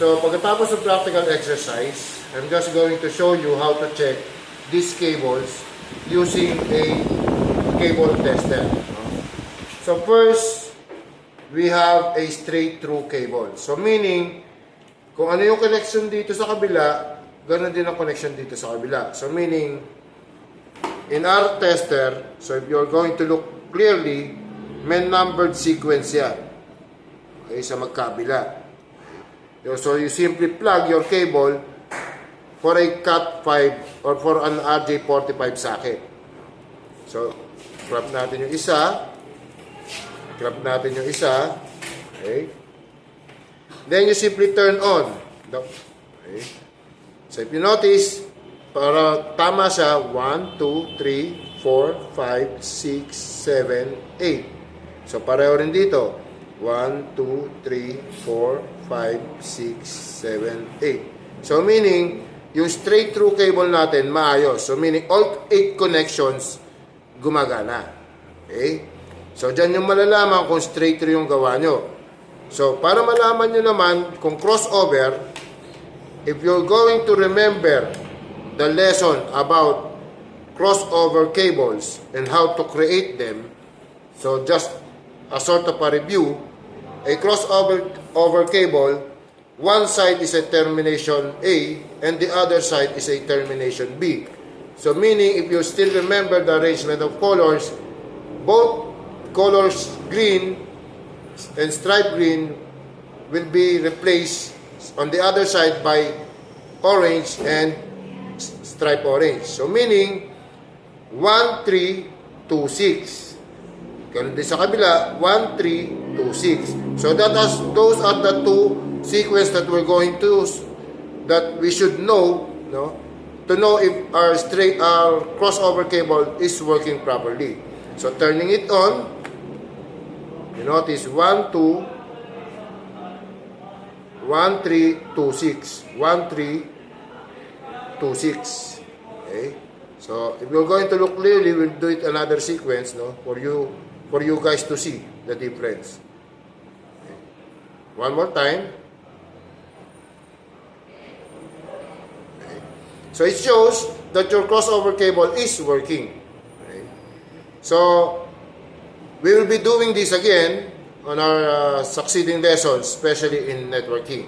So, pagkatapos ng practical exercise, I'm just going to show you how to check these cables using a cable tester. So, first, we have a straight through cable. So, meaning, kung ano yung connection dito sa kabila, ganoon din ang connection dito sa kabila. So, meaning, in our tester, so if you're going to look clearly, may numbered sequence yan. Okay, sa magkabila. So, you simply plug your cable for a Cat 5 or for an RJ45 socket. So, grab natin yung isa. Grab natin yung isa. Okay. Then, you simply turn on. Okay. So, if you notice, para tama siya, 1, 2, 3, 4, 5, 6, 7, 8. So, pareho rin dito. 1, 2, 3, 4, 5, 6, 7, 8. So, meaning, yung straight through cable natin, maayos. So, meaning, all 8 connections, gumagana. Okay? So, dyan yung malalaman kung straight through yung gawa nyo. So, para malaman nyo naman kung crossover, if you're going to remember the lesson about crossover cables and how to create them, so just a sort of a review, a crossover cable, one side is a termination A and the other side is a termination B. So meaning, if you still remember the arrangement of colors, both colors green and stripe green will be replaced on the other side by orange and stripe orange. So meaning 1, 3, 2, 6. Ganun din sa kabila, 1, 3, 2, 6. So those are the two sequence that we're going to use, that we should know, no, to know if our crossover cable is working properly. So turning it on, you notice 1, 2, 1, 3, 2, 6. 1, 3, 2, 6. Okay? So, if you're going to look clearly, we'll do it another sequence, no, for you guys to see the difference. Okay. One more time. Okay. So, it shows that your crossover cable is working. Okay. So, we will be doing this again on our succeeding lessons, especially in networking.